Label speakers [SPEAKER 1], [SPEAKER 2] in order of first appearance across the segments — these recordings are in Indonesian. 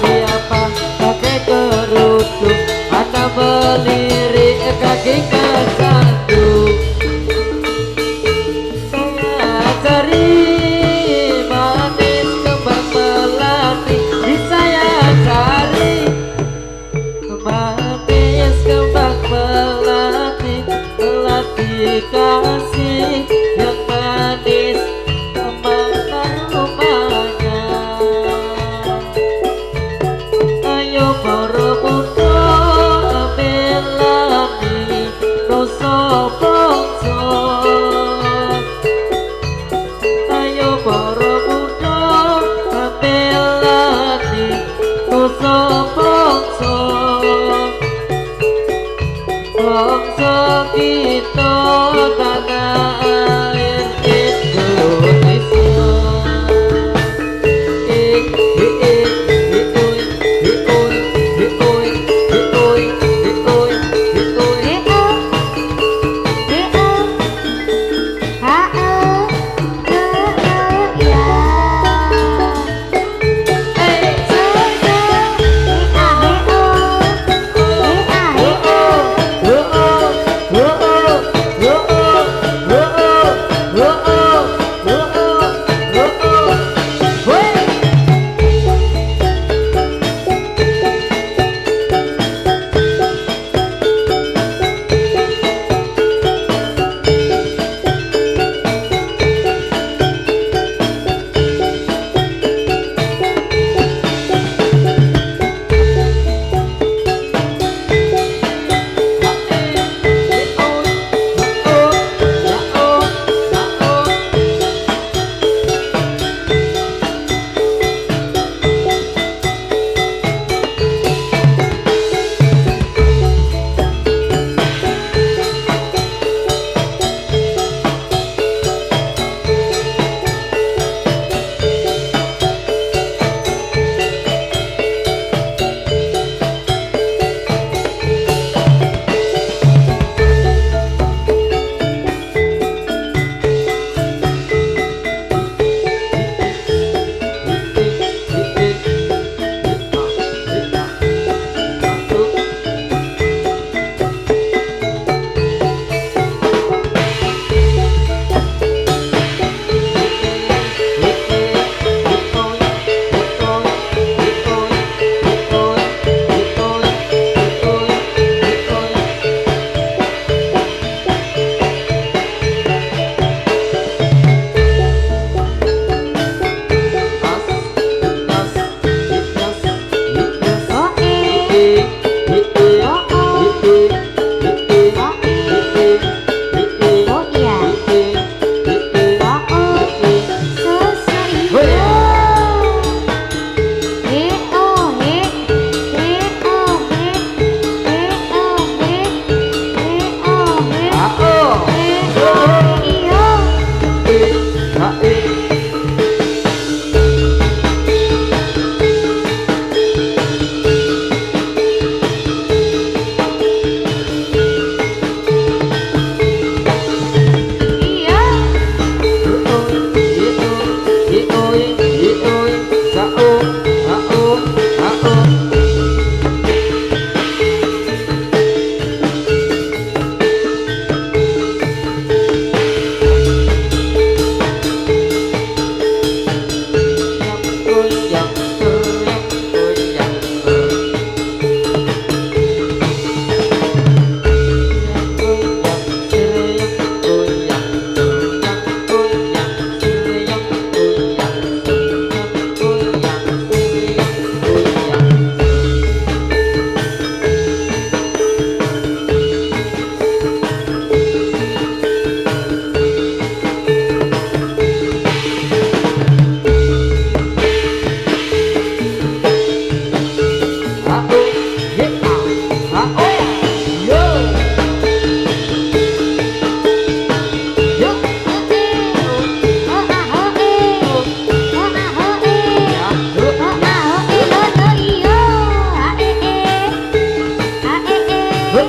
[SPEAKER 1] Siapa pakai kerudung atau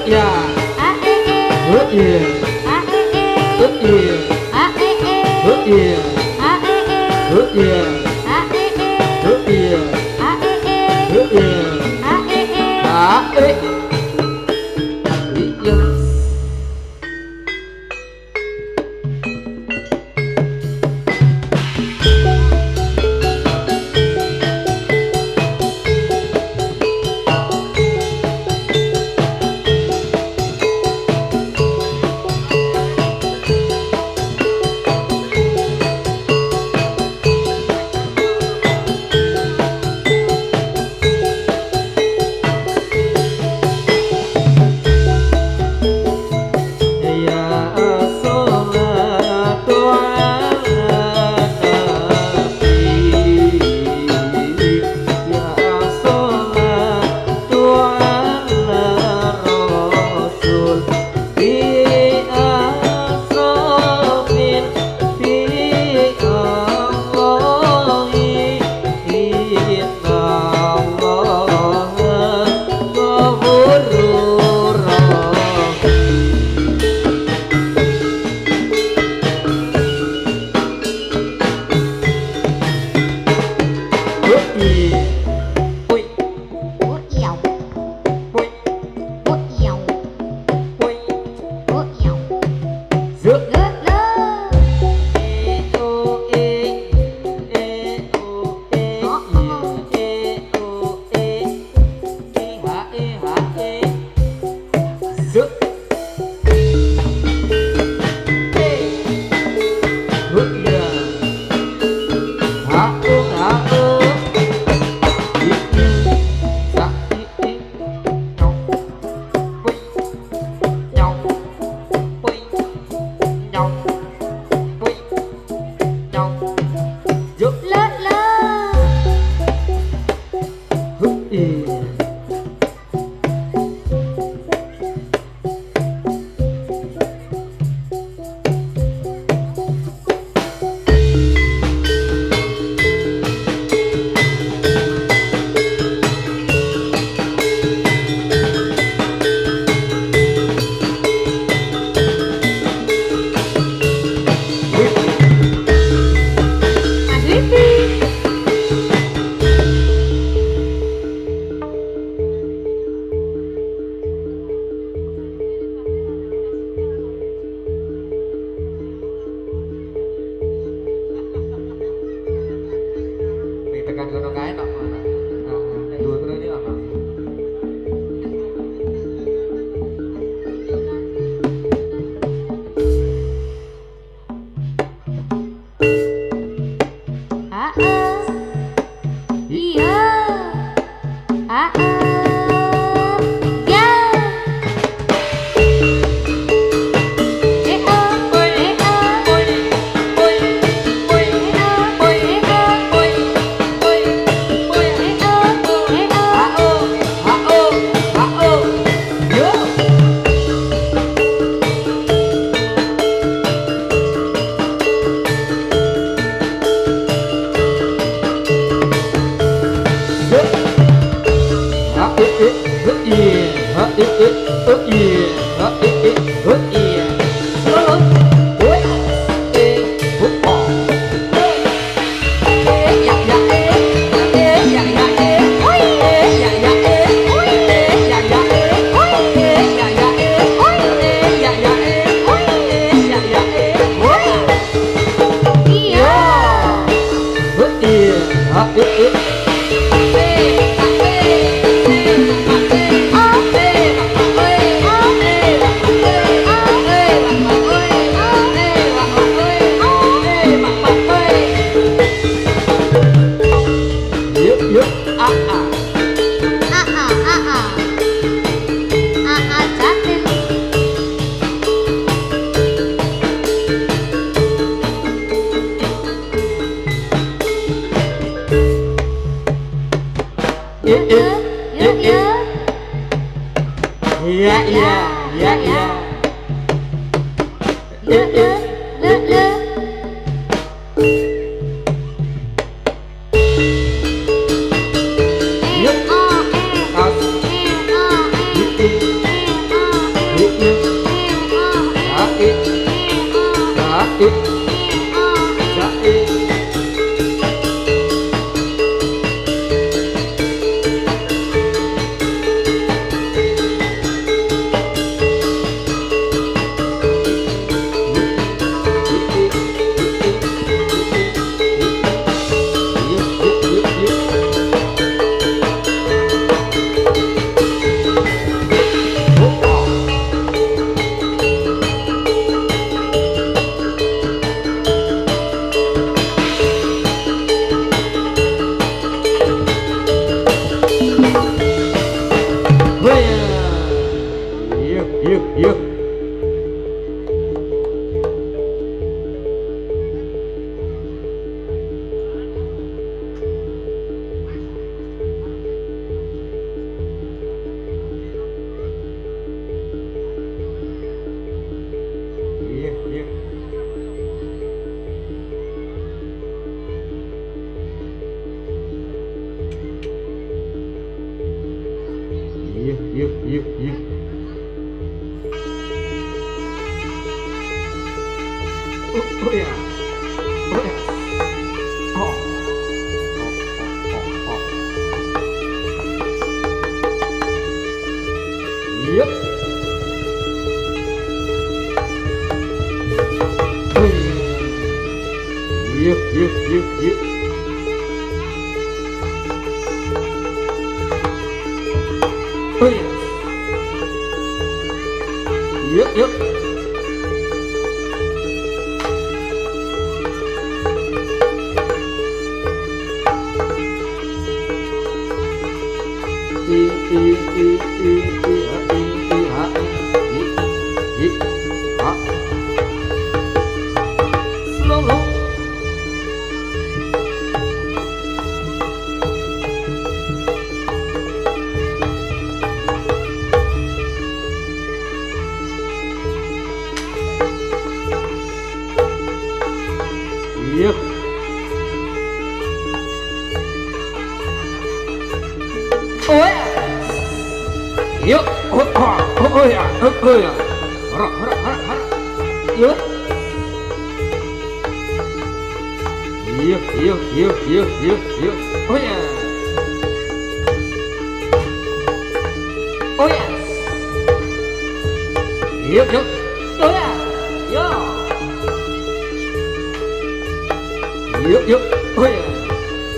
[SPEAKER 1] ya. Iya. Iya. Iya. Iya. Tekan kono kae tok ngono. Heeh, nek dhuwur kene ono.
[SPEAKER 2] Iya.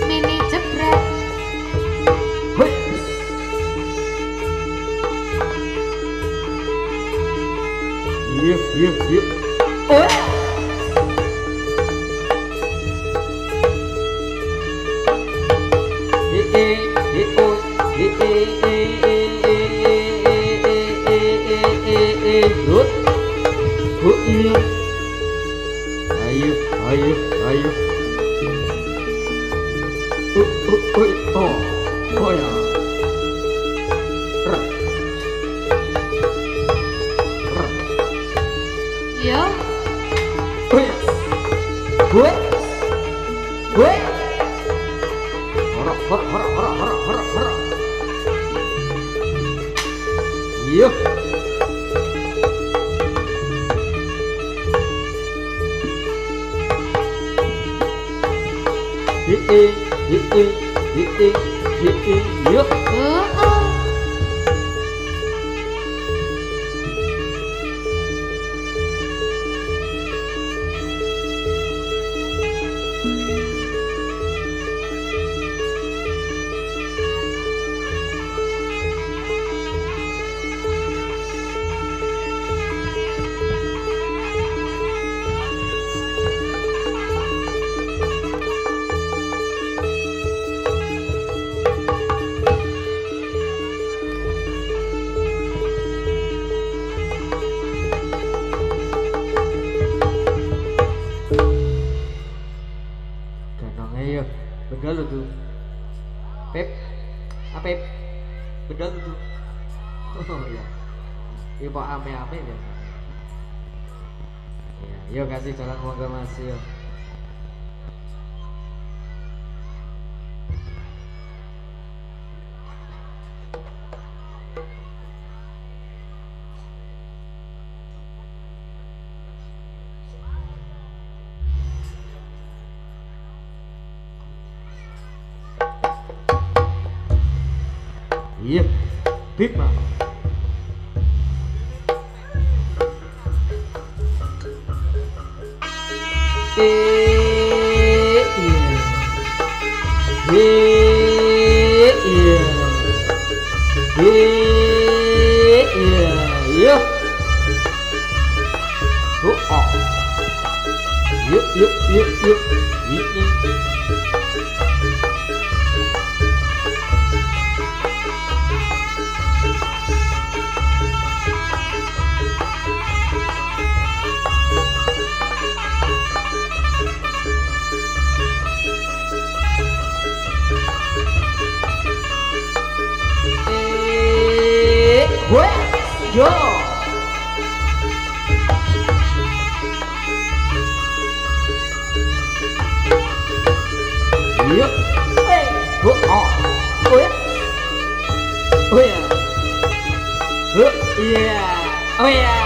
[SPEAKER 2] Mini jebret.
[SPEAKER 1] Bedal tuh. Pep. Apa Pep? Bedal tuh. Oh iya. Iya Pak ame-ame ya. Iya, yuk kasih jalan monggo Mas yuk. Iya. Pip mà. Yo. Yep. Hey. Oh. Oh yeah. Oh yeah. Oh yeah. Oh yeah.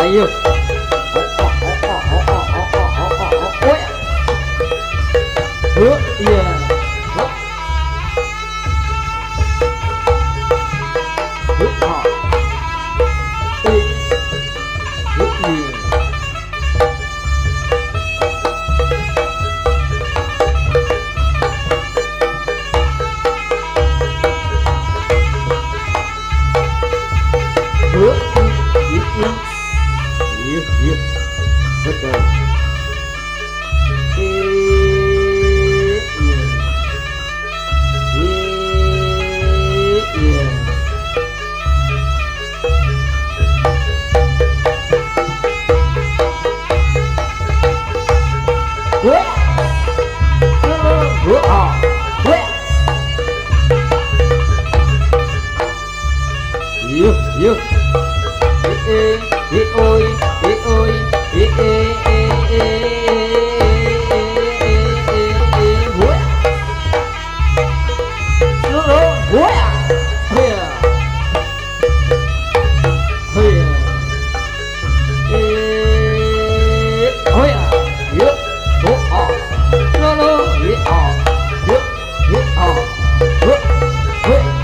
[SPEAKER 1] Ayo. Hey!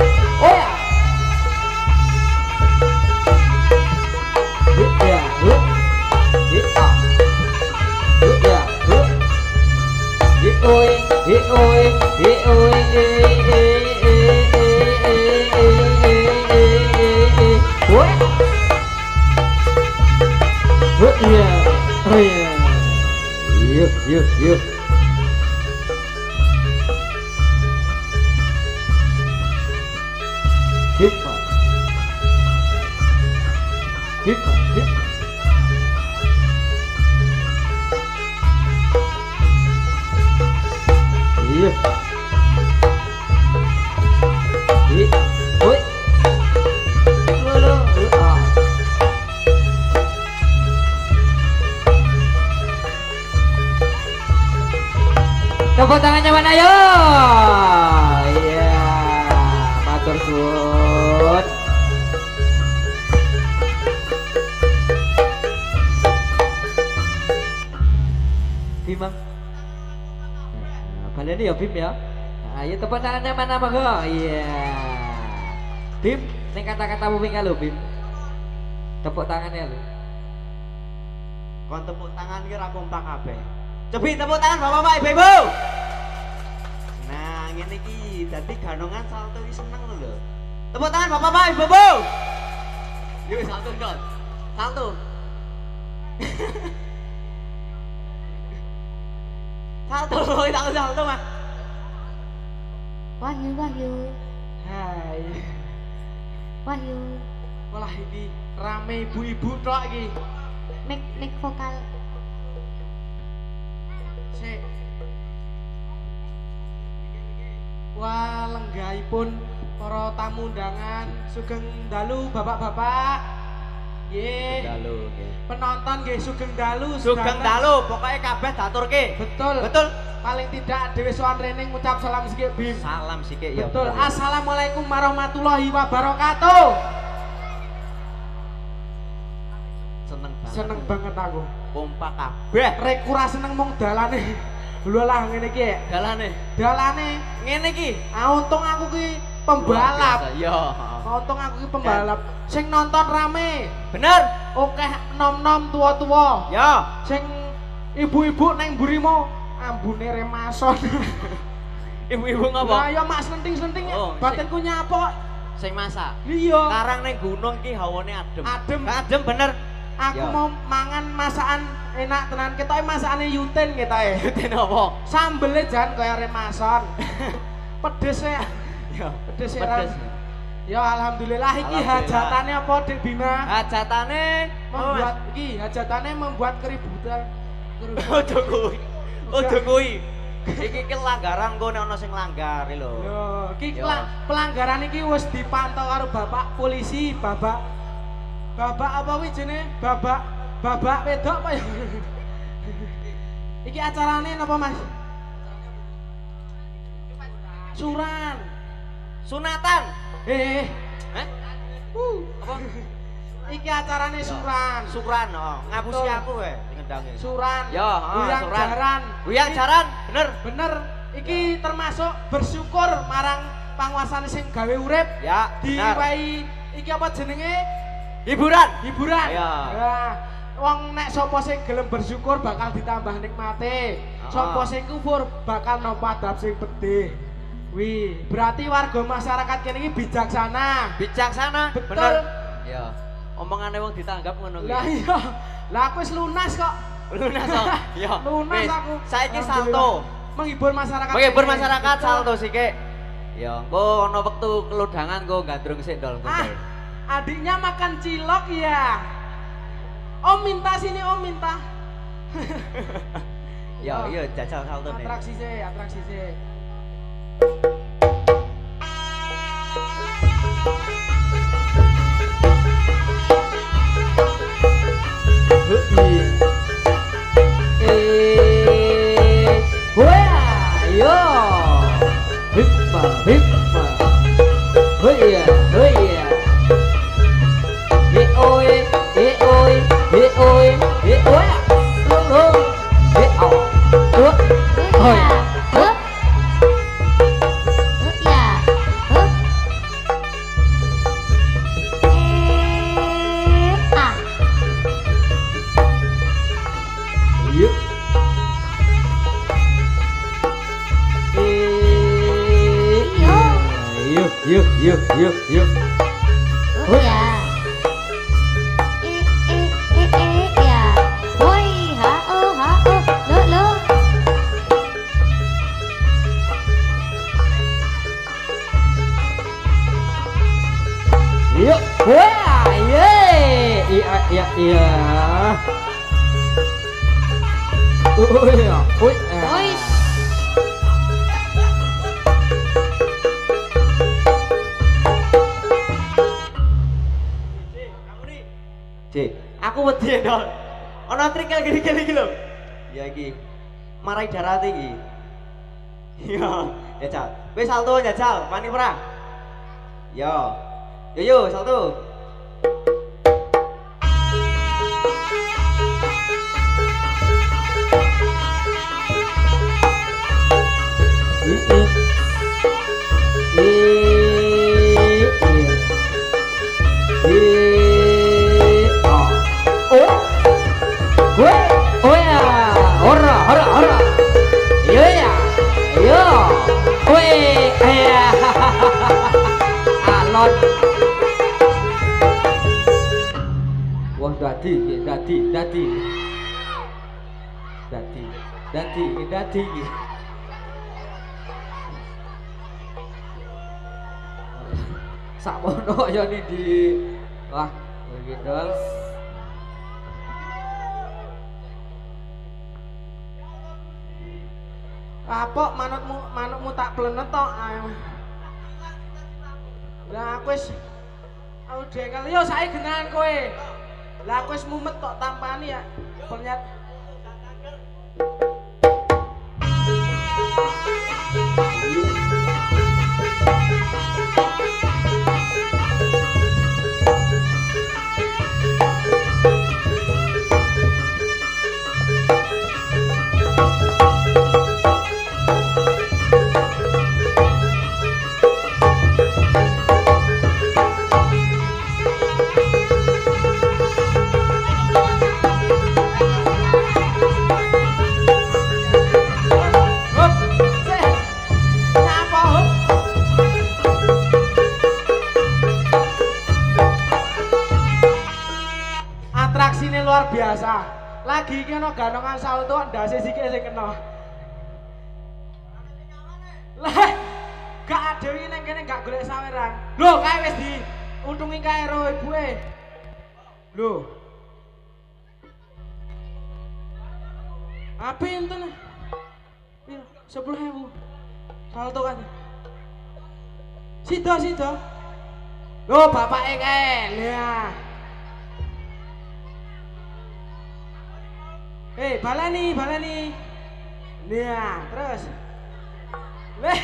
[SPEAKER 1] Yuk, yuk. Hip hop. Hip hop, hip hop. Iya. Oi. Lo. Ah. Tepuk tangannya mana yo? Iya, matur suwun. Bimang. Kalian ya Bim ya. Ayo tepuk tangannya mana monggo. Iya. Bim, sing kata-kata bumi kalau Bim. Tepuk tangannya lu.
[SPEAKER 2] Kon tepuk tangan ki ra kompak kabeh. Cobi tepuk tangan Bapak-bapak Ibu-ibu. Nah, ngene iki dadi ganongan salto iki seneng lho. Tepuk tangan Bapak-bapak Ibu-ibu. Yuk salto dong. Salto. Salto, tak salto mah.
[SPEAKER 3] Wahyu, Wahyu,
[SPEAKER 2] Hai.
[SPEAKER 3] Wahyu.
[SPEAKER 2] Walah iki rame ibu-ibu tok iki.
[SPEAKER 3] Mik vokal.
[SPEAKER 2] Sik. Wah, lenggahipun para tamu undangan sugeng dalu bapak-bapak. Nggih.
[SPEAKER 1] Dalu nggih.
[SPEAKER 2] Penonton nggih sugeng dalu.
[SPEAKER 4] Sugeng dalu, pokoknya kabeh daturke.
[SPEAKER 2] Betul.
[SPEAKER 4] Betul.
[SPEAKER 2] Paling tidak dhewe sowan rene ngucap salam sithik Bim.
[SPEAKER 4] Salam sithik ya.
[SPEAKER 2] Betul. Assalamualaikum warahmatullahi wabarakatuh.
[SPEAKER 4] Seneng banget.
[SPEAKER 2] Seneng banget aku.
[SPEAKER 4] Kompak kabeh.
[SPEAKER 2] Rek ora seneng mung dalane. Lho lah ngene iki.
[SPEAKER 4] Dalane.
[SPEAKER 2] Dalane
[SPEAKER 4] Ngene iki.
[SPEAKER 2] untung aku ki pembalap.
[SPEAKER 4] Yo.
[SPEAKER 2] Untung aku ki pembalap. Sing nonton rame.
[SPEAKER 4] Bener.
[SPEAKER 2] Oke nom-nom tua-tua.
[SPEAKER 4] Yo.
[SPEAKER 2] Sing ibu-ibu neng mburimu ambune remason.
[SPEAKER 4] Ibu-ibu ngopo?
[SPEAKER 2] Lah ya mak senting-senting
[SPEAKER 4] Oh,
[SPEAKER 2] batinku nyapa.
[SPEAKER 4] Sing masak.
[SPEAKER 2] Iya.
[SPEAKER 4] Karang ning gunung ki hawane adem.
[SPEAKER 2] Adem.
[SPEAKER 4] Adem bener.
[SPEAKER 2] Aku
[SPEAKER 4] Ya.
[SPEAKER 2] mau mangan masakan enak tenan ketoke masakane Yuten ketoke.
[SPEAKER 4] Yuten apa?
[SPEAKER 2] Sambelnya jangan kaya remason. Pedes ya.
[SPEAKER 4] Yo.
[SPEAKER 2] Pedes ya.
[SPEAKER 4] Pedes.
[SPEAKER 2] Ya alhamdulillah iki
[SPEAKER 4] Alhamdulillah.
[SPEAKER 2] hajatane apa Dik Bima?
[SPEAKER 4] Hajatane
[SPEAKER 2] Membuat iki hajatane membuat keributan.
[SPEAKER 4] Ojo kuwi. Ojo kuwi. Iki ki langgaran engko nek ana sing langgar lho.
[SPEAKER 2] Yo, iki
[SPEAKER 4] Yo.
[SPEAKER 2] pelanggaran iki wis dipantau karo Bapak polisi, Bapak apa kuwi jenenge? Babak wedok apa ya? Iki acarane napa, Mas? Suran.
[SPEAKER 4] Sunatan.
[SPEAKER 2] Eh.
[SPEAKER 4] Hah? Apa?
[SPEAKER 2] Iki acarane suran.
[SPEAKER 4] Suran, oh, ngapusi
[SPEAKER 2] Betul.
[SPEAKER 4] aku kowe ngendange.
[SPEAKER 2] Suran.
[SPEAKER 4] Yo,
[SPEAKER 2] Buyang
[SPEAKER 4] suran.
[SPEAKER 2] jaran.
[SPEAKER 4] Buyang jaran, bener.
[SPEAKER 2] Bener. Iki termasuk bersyukur marang panguasane sing gawe urip.
[SPEAKER 4] Ya, benar.
[SPEAKER 2] Diwai iki apa jenenge?
[SPEAKER 4] Hiburan.
[SPEAKER 2] Hiburan.
[SPEAKER 4] Ya.
[SPEAKER 2] Nah, wong nek sapa sing gelem bersyukur bakal ditambah nikmate. Sapa sing kufur bakal nampa adab sing pedih. Wih, berarti warga masyarakat kene iki bijaksana.
[SPEAKER 4] Bijaksana,
[SPEAKER 2] Betul.
[SPEAKER 4] bener. Ya. Omongane wong ditanggap ngono kuwi.
[SPEAKER 2] Lah iya. Lah aku wis lunas kok.
[SPEAKER 4] Lunas kok. Ya.
[SPEAKER 2] Lunas
[SPEAKER 4] Wis,
[SPEAKER 2] aku.
[SPEAKER 4] Saiki
[SPEAKER 2] Alhamdulillah.
[SPEAKER 4] salto.
[SPEAKER 2] Menghibur masyarakat.
[SPEAKER 4] Menghibur
[SPEAKER 2] kene.
[SPEAKER 4] masyarakat
[SPEAKER 2] Betul.
[SPEAKER 4] salto sithik. Ya, engko ana wektu keludangan engko gandrung sik ndol
[SPEAKER 2] Ah,
[SPEAKER 4] ndol.
[SPEAKER 2] adiknya makan cilok ya. Om minta sini, Om minta.
[SPEAKER 4] Ya, iya jajal salto nih.
[SPEAKER 2] Atraksi sih, atraksi sih.
[SPEAKER 1] Wah, yo. Hippa, hippa. Hoya, hoya. He oi, he oi, he oi, he oi. Lo, he au. Tuh. Hoi.
[SPEAKER 3] Hup. Ya. Hup. Ah.
[SPEAKER 1] Yuk. Yuk, yuk, yuk, yuk, yuk.
[SPEAKER 3] Ya. Ya. Hoi ha o lo lo.
[SPEAKER 1] Yuk, wah, ye, iya, iya, iya. Iya,
[SPEAKER 3] Ois.
[SPEAKER 1] Cik,
[SPEAKER 4] Aku wedi dol. Ono trik gini-gini iki lho. Ya iki. Marai darat iki. Iya, jajal. Wis salto jajal, wani ora? Yo. Yo salto.
[SPEAKER 1] iya, oh, gue, oh ya, ora, iya ya, yo, gue, ya, alon, wah dadi, sakmono ya nih di, wah, begitu.
[SPEAKER 2] Kapok manukmu tak plenet tok. Lah aku wis aku jengkel yo saiki genahan kowe. Lah aku wis mumet tok tampani ya. Ternyata atraksine luar biasa. Lagi iki ana ganongan salto ndase sikik sing kena. Lah, gak ada iki nang kene gak golek saweran. Lho, kae wis diutungi kae karo ibuke. Lho. Apa enten? Piro? 10.000. Salto kan. Sida. Lho, bapake kae. Lah. Balani. Nah, terus. Weh.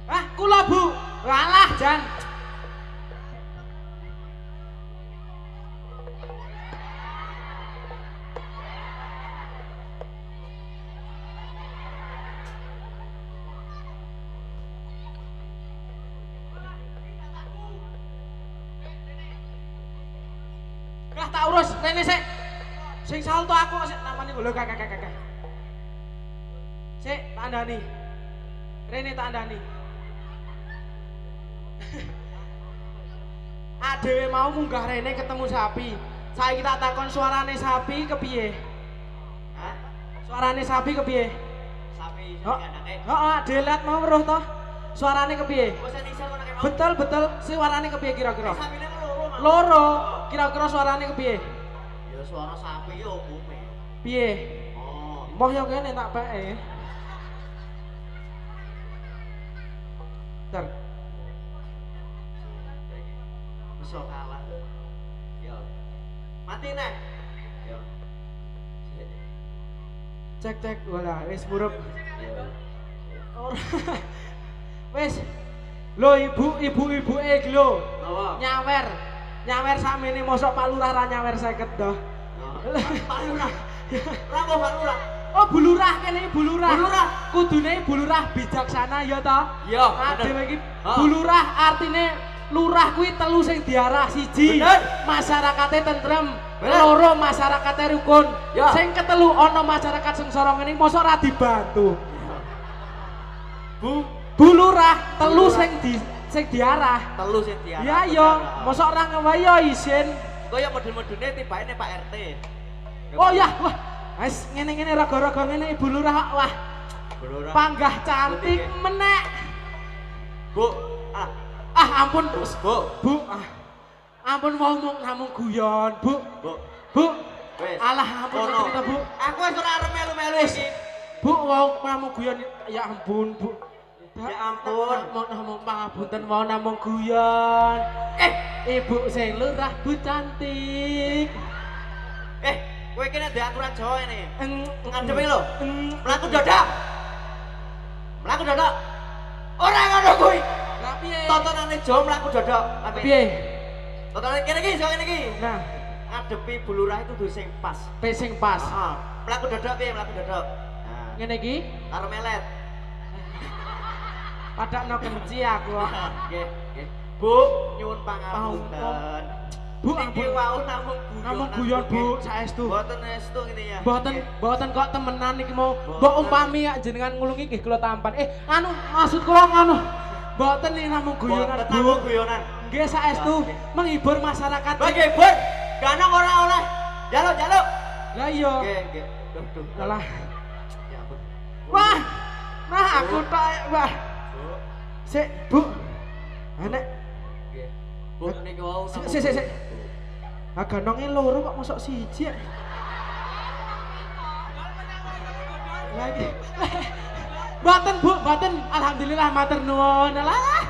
[SPEAKER 2] Ah, kula Bu. Walah, Jan. Lah tak urus rene sik. Sing salto aku sik namane lho kakak. Sik tandani. Rene tandani. Adewe mau munggah rene ketemu sapi. Saiki tak takon suarane sapi kepiye?
[SPEAKER 4] Hah?
[SPEAKER 2] Suarane sapi kepiye?
[SPEAKER 4] Sapi
[SPEAKER 2] Oh,
[SPEAKER 4] sing anake.
[SPEAKER 2] heeh, delat mau weruh to. Suarane kepiye?
[SPEAKER 4] Wis nisar kono kene.
[SPEAKER 2] Betul, suarane kepiye kira-kira?
[SPEAKER 4] Sapine loro.
[SPEAKER 2] Loro, kira-kira suarane kepiye?
[SPEAKER 4] Ya suara sapi yo umume.
[SPEAKER 2] Piye?
[SPEAKER 4] Oh.
[SPEAKER 2] Mbah yo kene tak peke. Ter.
[SPEAKER 4] Bisa kalah. Yo. Mati nek. Yo.
[SPEAKER 2] Cek wala wis murup.
[SPEAKER 4] Yo.
[SPEAKER 2] Ora. Wis. Lho ibu-ibu iki lho.
[SPEAKER 4] Apa?
[SPEAKER 2] Nyawer sakmene mosok Pak Lurah ra nyawer 50 doh.
[SPEAKER 4] Pak Lurah. Rapo Pak Lurah?
[SPEAKER 2] Oh, Bu Lurah kene Bu Lurah.
[SPEAKER 4] Bu Lurah.
[SPEAKER 2] Kudune Bu Lurah bijaksana ya to?
[SPEAKER 4] Iya,
[SPEAKER 2] Dhewe iki
[SPEAKER 4] Oh.
[SPEAKER 2] Bu Lurah artine lurah kuwi telu sing diarah siji.
[SPEAKER 4] Bener.
[SPEAKER 2] Masyarakate tentrem.
[SPEAKER 4] Bener.
[SPEAKER 2] Loro masyarakate rukun.
[SPEAKER 4] Ya.
[SPEAKER 2] Sing ketelu ana masyarakat sengsara ngene mosok ra dibantu. Bu Lurah telu sing diarah.
[SPEAKER 4] Telu sing diarah.
[SPEAKER 2] Ya yo, mosok ra ngewayo isin.
[SPEAKER 4] Kaya model-modele tibake Pak RT.
[SPEAKER 2] Oh ya, wah. Wis ngene-ngene raga-raga ngene Ibu Lurah wah.
[SPEAKER 4] Bu Lurah.
[SPEAKER 2] Panggah cantik menek.
[SPEAKER 4] Bu,
[SPEAKER 2] ampun,
[SPEAKER 4] Bu.
[SPEAKER 2] Bu. Ampun mau namung guyon, Bu.
[SPEAKER 4] Bu.
[SPEAKER 2] Bu.
[SPEAKER 4] Wes.
[SPEAKER 2] Alah ampun
[SPEAKER 4] Kono.
[SPEAKER 2] cerita, Bu.
[SPEAKER 4] Aku wis ora arep melu-melu iki.
[SPEAKER 2] Bu mau namung guyon. Ya ampun, Bu.
[SPEAKER 4] Ya ampun.
[SPEAKER 2] Mau namung pangapunten mau namung guyon. Ibu sing lurah Bu cantik.
[SPEAKER 4] Kowe iki nek aturan Jawa ini. Ngadep
[SPEAKER 2] Ngadepi
[SPEAKER 4] lho. Mlaku dadak. Mlaku dadak. Ora ngono kuwi.
[SPEAKER 2] Lah piye?
[SPEAKER 4] Tontonane Jawa mlaku dadak.
[SPEAKER 2] Piye?
[SPEAKER 4] Tontonane kene iki, kene iki.
[SPEAKER 2] Nah,
[SPEAKER 4] Ngadepi bulurah itu kudu sing pas.
[SPEAKER 2] sing pas.
[SPEAKER 4] Heeh. Mlaku dadak piye mlaku dadak? Nah,
[SPEAKER 2] Ngene iki
[SPEAKER 4] karo melet.
[SPEAKER 2] padakno kenci aku.
[SPEAKER 4] Nggih, nggih. Bu, nyuwun pangapunten.
[SPEAKER 2] Bu
[SPEAKER 4] Iki
[SPEAKER 2] ampun.
[SPEAKER 4] wau namung
[SPEAKER 2] Guyon, Bu, saestu.
[SPEAKER 4] Mboten estu ngene ya.
[SPEAKER 2] Mboten kok temenan iki mau mbok umpami ya jenengan ngulungi nggih kula tampan. Anu maksud kula ngono. Mboten iki namung guyonan,
[SPEAKER 4] Mboten namung
[SPEAKER 2] Bu.
[SPEAKER 4] guyonan.
[SPEAKER 2] Nggih saestu menghibur masyarakat.
[SPEAKER 4] Bagi bur, ganang ora oleh. Jaluk.
[SPEAKER 2] Lah iya.
[SPEAKER 4] Nggih. Duh.
[SPEAKER 2] Alah.
[SPEAKER 4] Ya ampun.
[SPEAKER 2] Wah. Nah aku tok, Wah.
[SPEAKER 4] Bu.
[SPEAKER 2] Sik, Bu. Enek.
[SPEAKER 4] Nggih. Bu niki wau.
[SPEAKER 2] Sik. Ganonge loro kok mosok siji. Lagi. Mboten, Bu, mboten. Alhamdulillah matur nuwun. Alah.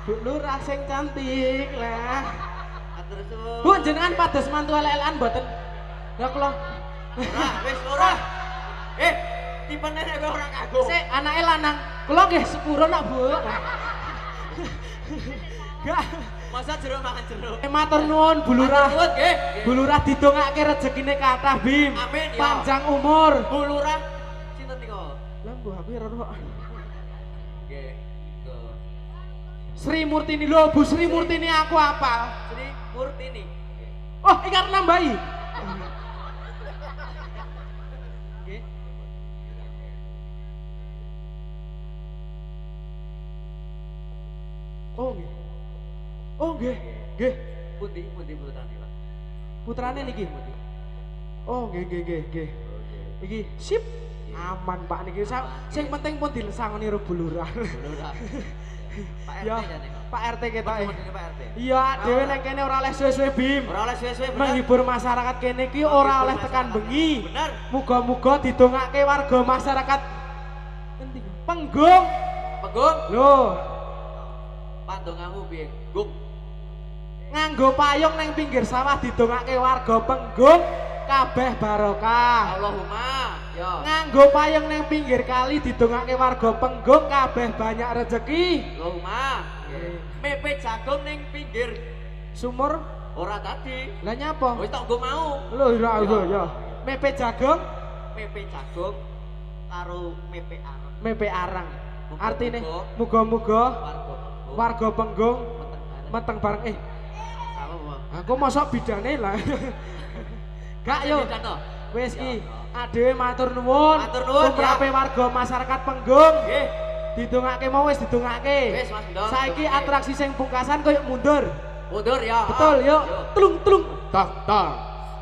[SPEAKER 2] Bu Lurah sing cantik lah.
[SPEAKER 4] Atur suwun.
[SPEAKER 2] Bu jenengan pados mantu elek-elekan mboten? Ya kula.
[SPEAKER 4] Ora, wis ora. Tipene nek kowe ora kagum.
[SPEAKER 2] Sik anake lanang. Kula nggih sepuro nak, Bu. Gak.
[SPEAKER 4] Masa jero makan jero.
[SPEAKER 2] Matur nuwun Bu Lurah.
[SPEAKER 4] Matur nuwun, nggih.
[SPEAKER 2] Bu Lurah didongake rezekine kathah, Bim.
[SPEAKER 4] Amin, ya.
[SPEAKER 2] Panjang umur.
[SPEAKER 4] Bu Lurah. Sinten niku?
[SPEAKER 2] Lah Bu aku ora roh.
[SPEAKER 4] Nggih. Tuh.
[SPEAKER 2] Sri Murtini lho, Bu Sri Murtini aku apal.
[SPEAKER 4] Sri Murtini.
[SPEAKER 2] Oh, iki arep nambahi.
[SPEAKER 4] Nggih.
[SPEAKER 2] Oh nggih. Nggih.
[SPEAKER 4] Pundi putrane, Pak?
[SPEAKER 2] Putrane niki. Oh nggih. Iki sip. Aman Pak niki. Sing penting pun dilesangoni karo Bu Lurah.
[SPEAKER 4] Bu Lurah. Pak RT
[SPEAKER 2] Ya,
[SPEAKER 4] jane kok.
[SPEAKER 2] Pak RT ketoke.
[SPEAKER 4] Modele Pak RT.
[SPEAKER 2] Iya, dhewe nek kene ora oleh suwe-suwe Bim.
[SPEAKER 4] Ora oleh suwe-suwe bener.
[SPEAKER 2] Menghibur masyarakat kene iki ora oleh tekan bengi.
[SPEAKER 4] Bener.
[SPEAKER 2] Muga-muga didongake warga masyarakat endi? Penggung.
[SPEAKER 4] Penggung.
[SPEAKER 2] Loh,
[SPEAKER 4] Pandongamu piye? Gung.
[SPEAKER 2] nganggo payung ning pinggir sawah didongake warga Penggung kabeh barokah.
[SPEAKER 4] Allahumma. Yo.
[SPEAKER 2] Nganggo payung ning pinggir kali didongake warga Penggung kabeh banyak rezeki.
[SPEAKER 4] Allahumma. Mepe jagung ning pinggir
[SPEAKER 2] Sumur
[SPEAKER 4] ora tadi.
[SPEAKER 2] lah nyapa?
[SPEAKER 4] Wis tak nggo mau.
[SPEAKER 2] Lho ya. Mepe jagung,
[SPEAKER 4] Mepe jagung karo mepe areng.
[SPEAKER 2] mepe arang.
[SPEAKER 4] Muga-muga
[SPEAKER 2] Artine muga-muga
[SPEAKER 4] Warga Penggung
[SPEAKER 2] warga Penggung
[SPEAKER 4] meteng
[SPEAKER 2] meteng
[SPEAKER 4] bareng.
[SPEAKER 2] bareng.
[SPEAKER 4] Apa, Pak?
[SPEAKER 2] Aku mosok bidane lah. Gak yo.
[SPEAKER 4] Dano.
[SPEAKER 2] Wis ki, adewe matur nuwun.
[SPEAKER 4] Matur nuwun,
[SPEAKER 2] Tumrape
[SPEAKER 4] ya.
[SPEAKER 2] warga masyarakat Penggung.
[SPEAKER 4] Nggih.
[SPEAKER 2] Didongake mau wis didongake.
[SPEAKER 4] Wis, Mas Ndong.
[SPEAKER 2] Saiki
[SPEAKER 4] Didongake.
[SPEAKER 2] atraksi sing pungkasan koyo mundur.
[SPEAKER 4] Mundur ya.
[SPEAKER 2] Betul, yuk.
[SPEAKER 4] Yo.
[SPEAKER 2] Tlung. Tak.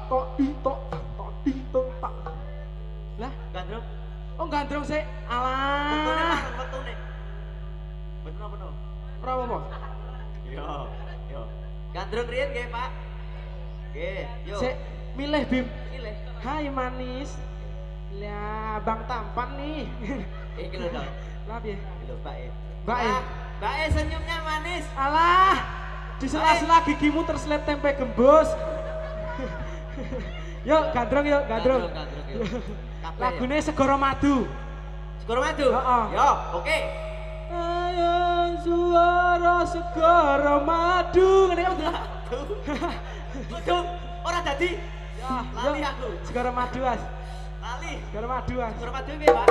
[SPEAKER 2] Tok di tok tak. Lah,
[SPEAKER 4] Gandrung.
[SPEAKER 2] oh gandrung sik.
[SPEAKER 4] Betune
[SPEAKER 2] Alah.
[SPEAKER 4] Mas, betune. Betul apa no?
[SPEAKER 2] Ora apa-apa.
[SPEAKER 4] Yo. Gandrung riyen nggih, Pak. Nggih, yo.
[SPEAKER 2] Sik milih Bim.
[SPEAKER 4] Pilih.
[SPEAKER 2] Hai manis. Lah, Bang tampan nih.
[SPEAKER 4] Iki lho, Dok.
[SPEAKER 2] Lah piye?
[SPEAKER 4] Iki lho, Mbak E.
[SPEAKER 2] Mbak E.
[SPEAKER 4] Ah, Mbak E senyumnya manis.
[SPEAKER 2] Alah, di sela-sela gigimu terselip tempe gembus. Yuk, gandrung.
[SPEAKER 4] Gandrung yo. Kabeh.
[SPEAKER 2] Lagune Segara Madu.
[SPEAKER 4] Segoro maju.
[SPEAKER 2] Heeh.
[SPEAKER 4] Yo, oke.
[SPEAKER 2] Ayo suara Segara Madu. Ngene kan?
[SPEAKER 4] Waduh, ora dadi.
[SPEAKER 2] Ya,
[SPEAKER 4] Lali
[SPEAKER 2] yuk.
[SPEAKER 4] aku.
[SPEAKER 2] Segara Madu, As.
[SPEAKER 4] Lali.
[SPEAKER 2] Segara Madu, As.
[SPEAKER 4] Segoro maju piye, Pak?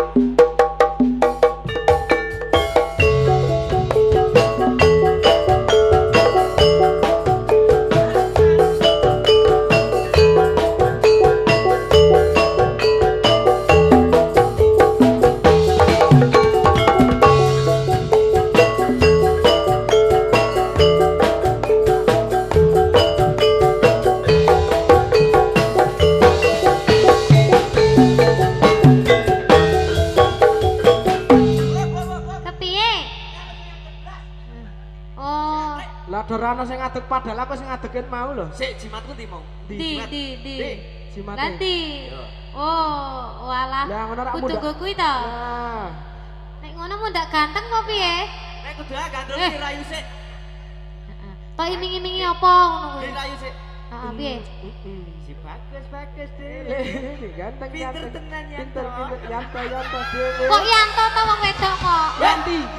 [SPEAKER 2] Lah dorano sing ngadeg padahal aku sing ngadekin mau lho.
[SPEAKER 4] Sik jimatku ndi mau?
[SPEAKER 3] Di.
[SPEAKER 2] Jimat.
[SPEAKER 3] Nanti.
[SPEAKER 4] Yo.
[SPEAKER 3] Oh, walah.
[SPEAKER 2] Lah ngono ra
[SPEAKER 3] Kudu
[SPEAKER 2] muda.
[SPEAKER 3] go kuwi to.
[SPEAKER 2] Nah.
[SPEAKER 3] Nek ngono mau ndak ganteng apa piye?
[SPEAKER 4] Nek kudu gandrung
[SPEAKER 3] Eh.
[SPEAKER 4] dirayu sik.
[SPEAKER 3] Heeh. Tok iming-imingi apa ngono kuwi?
[SPEAKER 4] Dirayu sik.
[SPEAKER 3] Heeh, piye?
[SPEAKER 4] Si bagus deh.
[SPEAKER 2] Ganteng
[SPEAKER 4] Pinter
[SPEAKER 2] ganteng.
[SPEAKER 4] tenan ya.
[SPEAKER 2] Pinter Yanto dhewe.
[SPEAKER 3] Kok Yanto to wong wedok kok?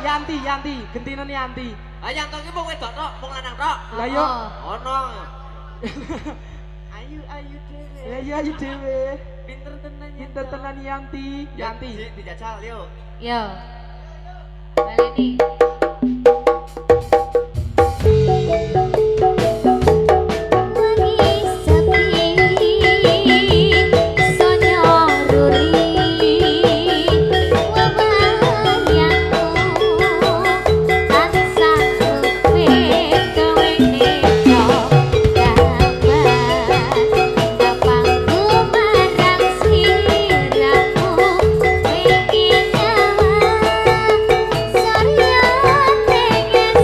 [SPEAKER 2] Yanti, gentinen Yanti.
[SPEAKER 4] Ayang kok ki wong wedok tok, wong lanang tok.
[SPEAKER 2] Lah yo.
[SPEAKER 3] Oh.
[SPEAKER 4] Ono. Ayu dhewe.
[SPEAKER 2] Ya ya ayu dhewe.
[SPEAKER 4] Pinter tenan ya.
[SPEAKER 2] Pinter tenan Yanti. Yanti.
[SPEAKER 4] Sik dijajal yo.
[SPEAKER 3] Yo. Baleni. Wengi sepi sonyo ruri wewayanku tansah kowe kewene Napangku marang sliramu wingi Sarya pengen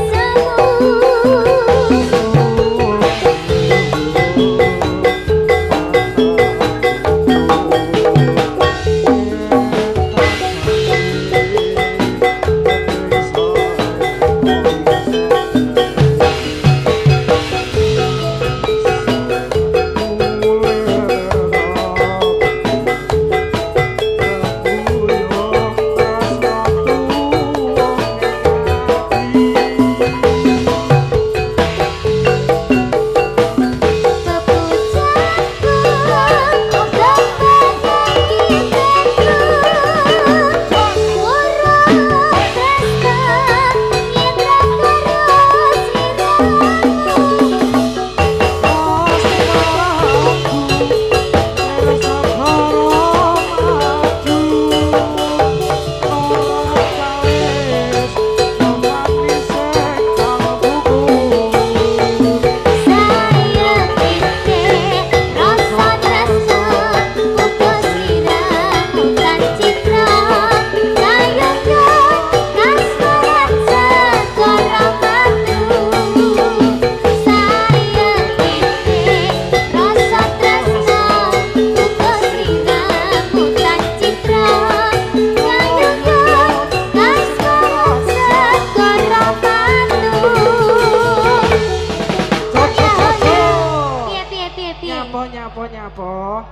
[SPEAKER 2] Nyapo.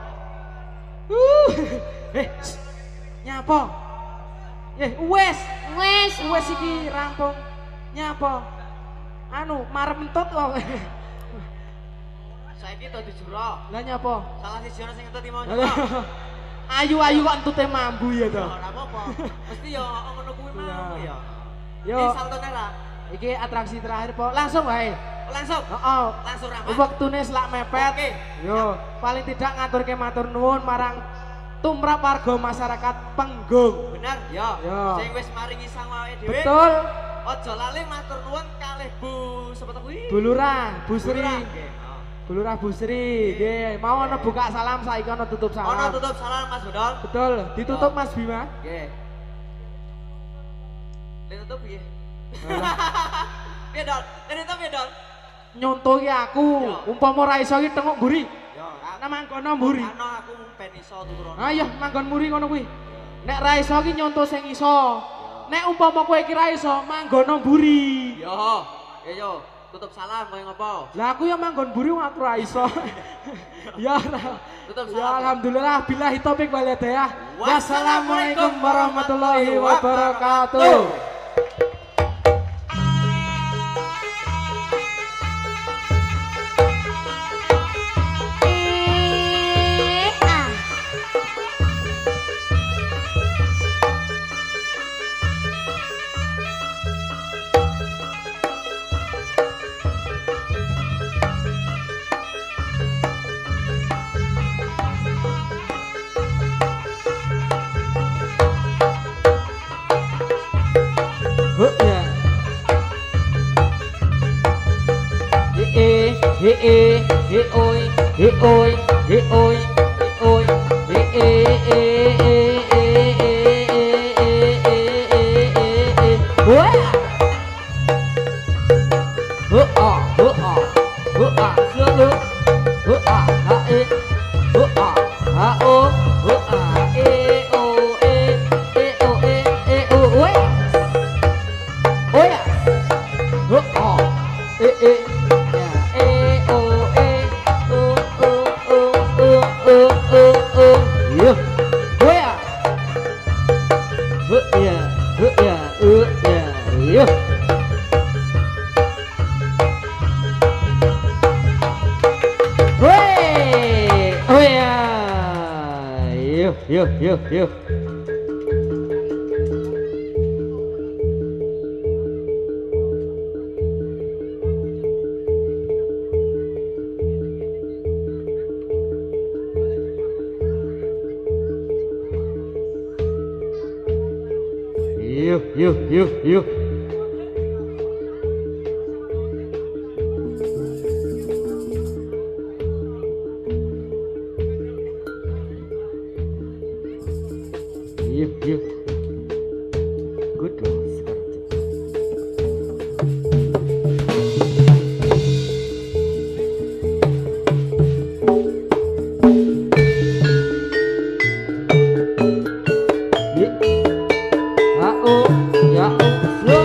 [SPEAKER 2] Nyapo. Wes iki rampung. Nyapo. Anu, marep entut kok.
[SPEAKER 4] Saiki to dijuro.
[SPEAKER 2] Lah nyapo?
[SPEAKER 4] Salah siji ono sing entut mau
[SPEAKER 2] Lah,
[SPEAKER 4] njuro.
[SPEAKER 2] Ayu-ayu kok entute mambu ya to.
[SPEAKER 4] Ora apa-apa. Mesti yo ngono kuwi mau ya.
[SPEAKER 2] Yo,
[SPEAKER 4] Iki saltone ra.
[SPEAKER 2] iki atraksi terakhir po. Langsung wae.
[SPEAKER 4] Langsung.
[SPEAKER 2] Heeh.
[SPEAKER 4] Langsung ramah.
[SPEAKER 2] Wektune selak mepet.
[SPEAKER 4] Oke.
[SPEAKER 2] Yo, paling tidak ngaturke matur nuwun marang tumrap warga masyarakat Penggung.
[SPEAKER 4] Bener, yo.
[SPEAKER 2] Yo.
[SPEAKER 4] Sing wis maringi sang awake dhewe.
[SPEAKER 2] Betul.
[SPEAKER 4] Aja lali matur nuwun kalih Bu sepatu kuwi.
[SPEAKER 2] Bu Lurah, Bu Sri.
[SPEAKER 4] Lurah, nggih.
[SPEAKER 2] Bu Lurah Bu Sri. Nggih, mau ana buka salam saiki ana tutup salam.
[SPEAKER 4] Ono tutup salam Mas Bodol.
[SPEAKER 2] Betul, ditutup Mas Bima.
[SPEAKER 4] Nggih. Le tutup piye? Piye Dol? Le tutup piye Dol?
[SPEAKER 2] Nyontoh ki aku,
[SPEAKER 4] Yo.
[SPEAKER 2] umpama ra iso ki tengok mburi.
[SPEAKER 4] Yo,
[SPEAKER 2] Ana mangkono mburi.
[SPEAKER 4] Ano aku ben iso tuturon.
[SPEAKER 2] Ayo manggon mburi ngono kuwi. Nek ra iso ki nyontoh sing iso. Nek umpama kowe ki ra iso manggono mburi.
[SPEAKER 4] Yo. Yo. Tutup salam koyo ngopo?
[SPEAKER 2] Lah aku ya manggon mburi wong aku ra iso. Ya ora.
[SPEAKER 4] Tutup
[SPEAKER 2] Ya
[SPEAKER 4] salam.
[SPEAKER 2] alhamdulillah billahi taufik wal hidayah.
[SPEAKER 4] Wassalamualaikum
[SPEAKER 2] Wassalamualaikum warahmatullahi wabarakatuh. Oh
[SPEAKER 1] yuk, yuk, yuk. Yuk, yuk, yuk, yuk. Yuk, yuk. Good loh sekarang. Yuk. Ya, oh, slow.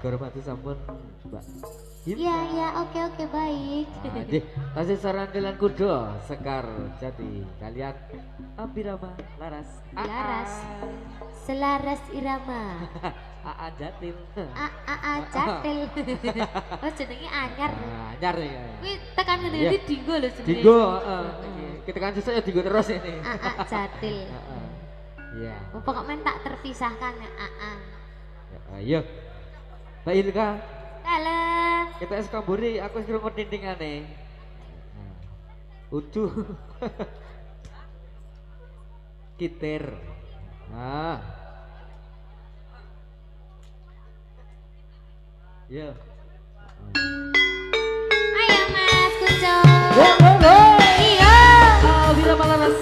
[SPEAKER 1] Segoro mati sampun, Mbak.
[SPEAKER 3] Iya, iya, oke, baik.
[SPEAKER 1] Nggih, tasih sarandelan kuda Sekar Jati kalian Abirama Laras.
[SPEAKER 3] Laras. Selaras irama.
[SPEAKER 1] Aa Jatil.
[SPEAKER 3] Jatil. Oh, jenenge anyar.
[SPEAKER 1] Anyar ya.
[SPEAKER 3] Kuwi tekan
[SPEAKER 1] Iya.
[SPEAKER 3] ngendi dinggo lho jenenge.
[SPEAKER 1] Dinggo, kita kan sesuk ya dinggo terus ini.
[SPEAKER 3] Jatil.
[SPEAKER 1] Heeh. Iya.
[SPEAKER 3] Pokoknya tak terpisahkan ya.
[SPEAKER 1] Ayo. Mbak Ilka,
[SPEAKER 3] Halo.
[SPEAKER 1] kita es kamburi, aku suruh ngetintingane. Utuh. Kitir. Nah. Ya.
[SPEAKER 3] Ayo Mas Kunco.
[SPEAKER 1] Go.
[SPEAKER 3] Iya.
[SPEAKER 1] Bila malaras.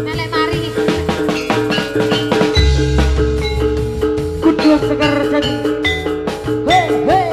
[SPEAKER 3] Melek mari.
[SPEAKER 1] Kudu Sekar Jati. Hei.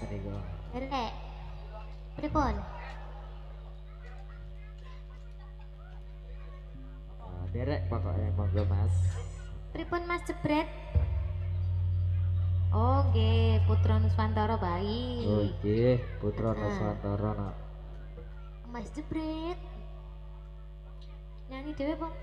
[SPEAKER 1] niku.
[SPEAKER 3] Derek. Pripun?
[SPEAKER 1] Derek pokoknya monggo Mas.
[SPEAKER 3] Pripun Mas Jebret? Oh, nggih, Putra Nuswantara baik.
[SPEAKER 1] Oh nggih, Putra Nuswantara nak.
[SPEAKER 3] Mas Jebret. Nyanyi dhewe, Pak.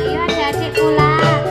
[SPEAKER 3] Ayo adik-adik pulang.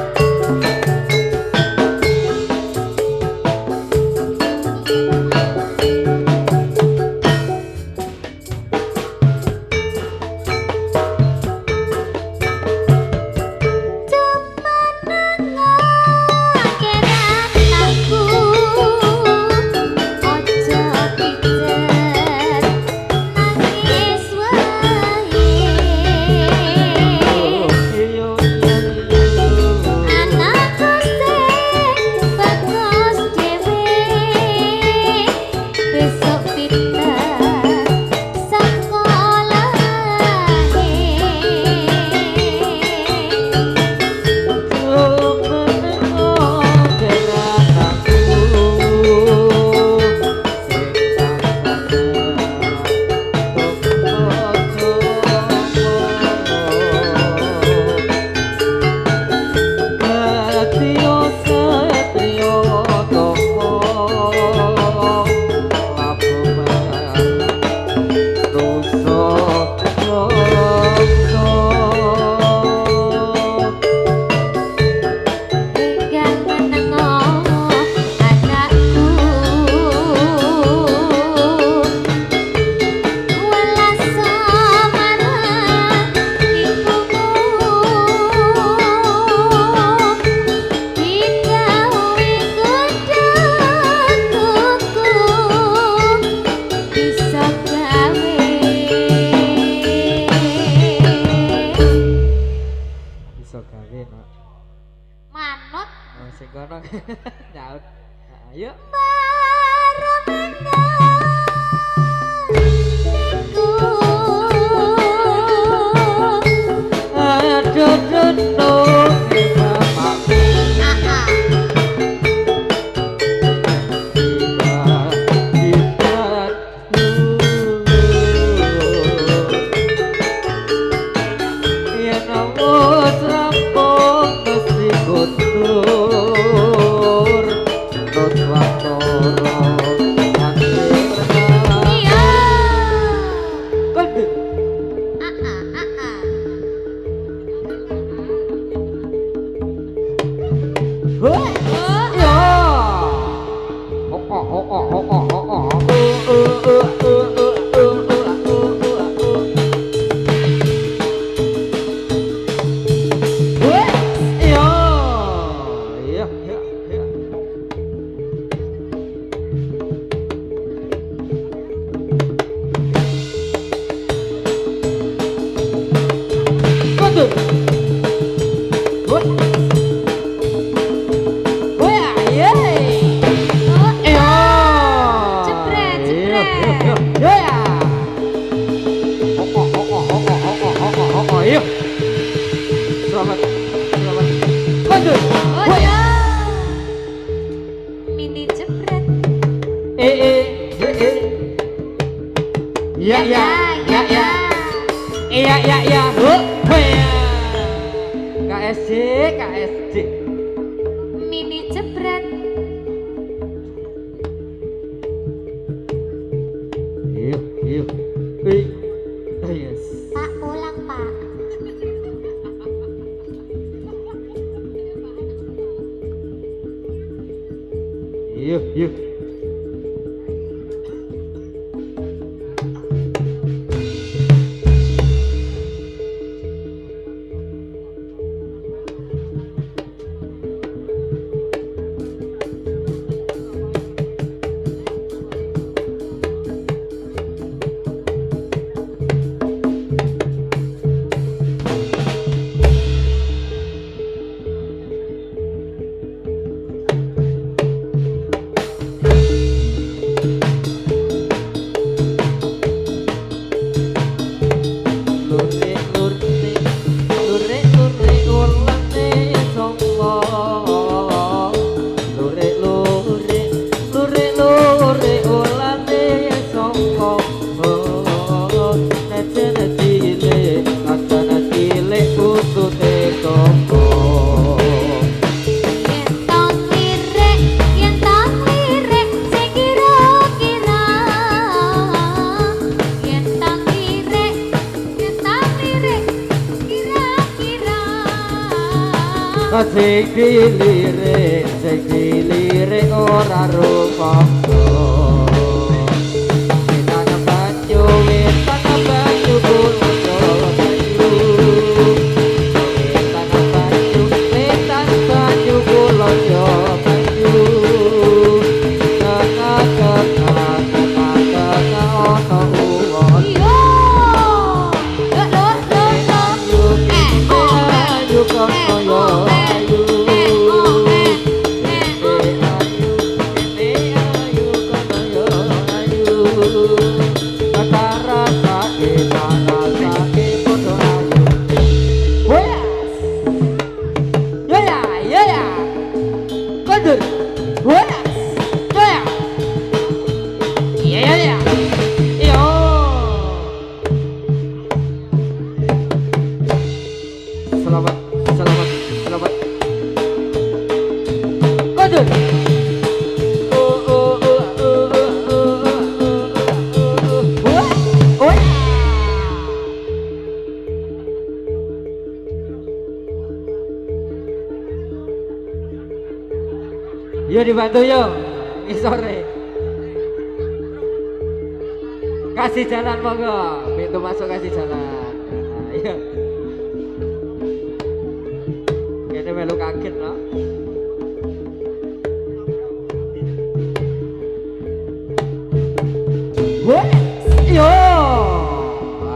[SPEAKER 1] Nyaut. Ayo. KSD.
[SPEAKER 3] Mini jebret.
[SPEAKER 1] Yuk. Yes.
[SPEAKER 3] Pak pulang, Pak.
[SPEAKER 1] Yuk. sing dilirik ora rupakno tanah banyu tanah banyu tanah banyu kulonjo banyu Selamat, selamat, selamat. Kodur. Yo dibantu yo, sore. Kasih jalan monggo, pintu masuk kasih jalan. Ayo. Ini melu kaget no. Wah, yo,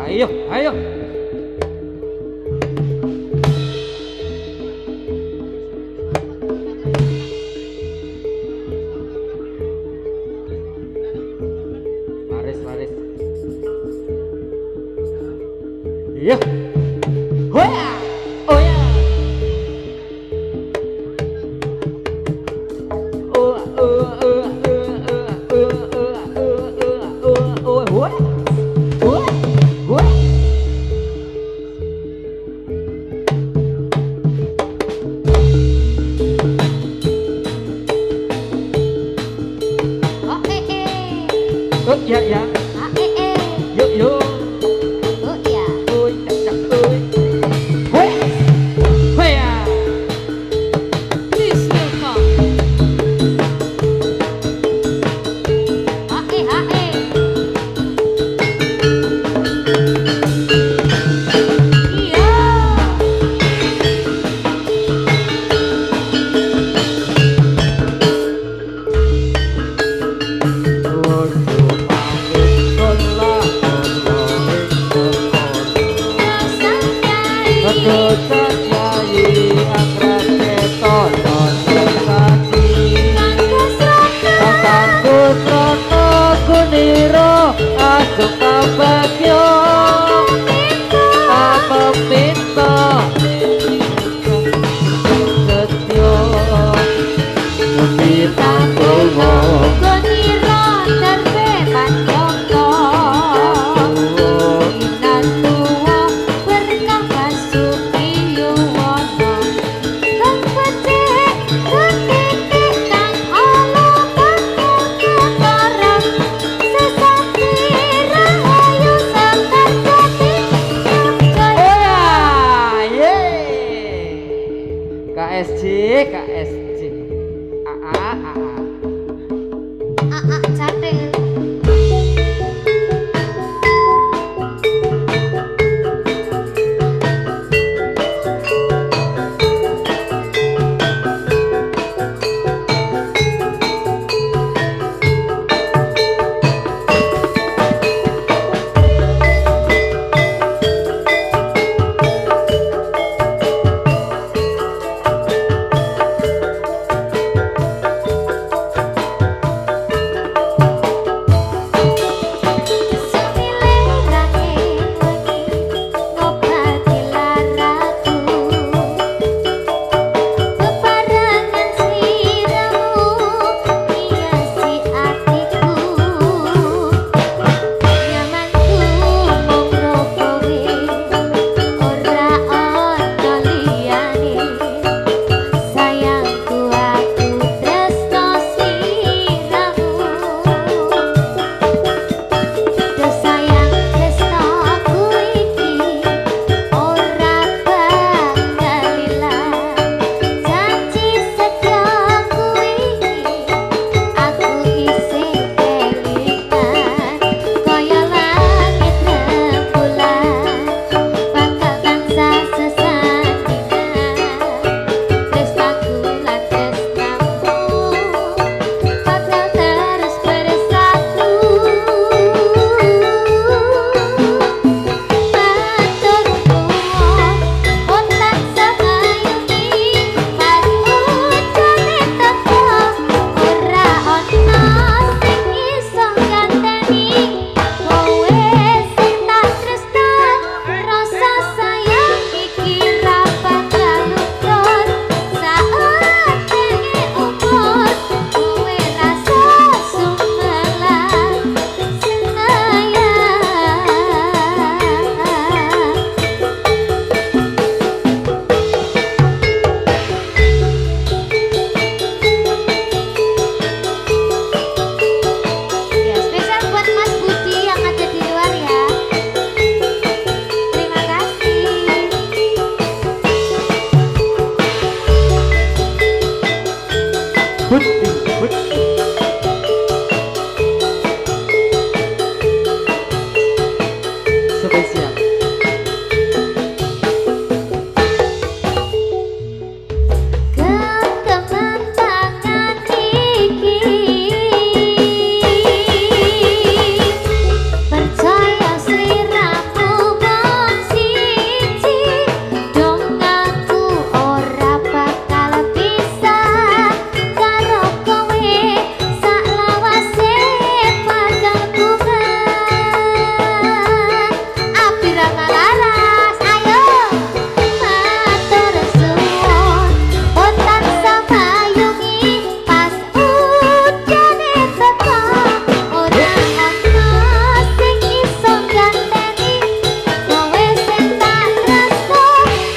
[SPEAKER 1] ayo, ayo. Laris, laris. Yo, hoya, oh ya. Ya ya, yuk yuk, oi cak oi, hoi, hoi ya,
[SPEAKER 3] Please welcome. Iya.
[SPEAKER 1] KSJ, KSJ. AA, AA.
[SPEAKER 3] Cantik.
[SPEAKER 1] but but spesial.
[SPEAKER 3] Genggaman tangan iki percaya sliramu mung siji dong aku ora bakal bisa karo kowe saklawase bakal kuman api ra ngalaras ayo matur suwun Otak samayungi pas udane teko ora ana sing iso ganteni kowe sing tak tresno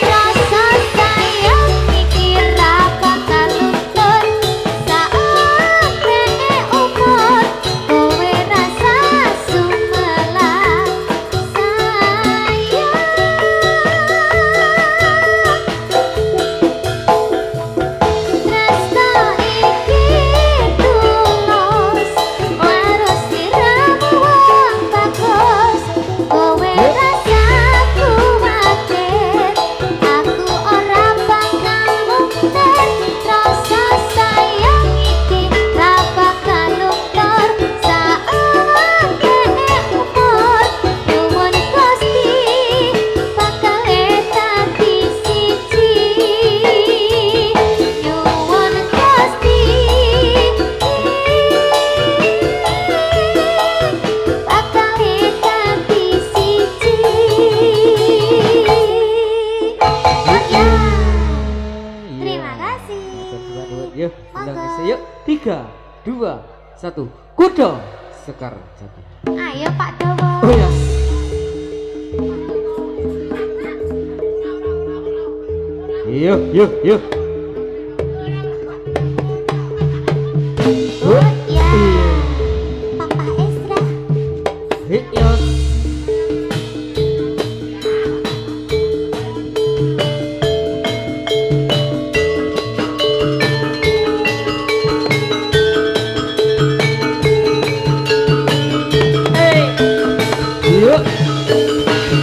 [SPEAKER 3] rasa sayang iki ra bakal luntur saate umur kowe rasa sumelang sayang Tresno iki tulus harus diramu wong bagus kowe rasa kuwatir aku ora bakal mundur rasa sayang iki ra bakal luntur saate umur nyuwun Gusti bakal dadi siji nyuwun Gusti bakal dadi siji ya terima kasih
[SPEAKER 1] Yuk, ulang
[SPEAKER 3] Monggo.
[SPEAKER 1] isi yuk. 3, 2, 1. Kuda Sekar Jati.
[SPEAKER 3] ayo Pak Dowo
[SPEAKER 1] Oh ya. Yuk, yuk, yuk.
[SPEAKER 3] Oh ya Papa Esra
[SPEAKER 1] Hit yos. Hey. Yuk.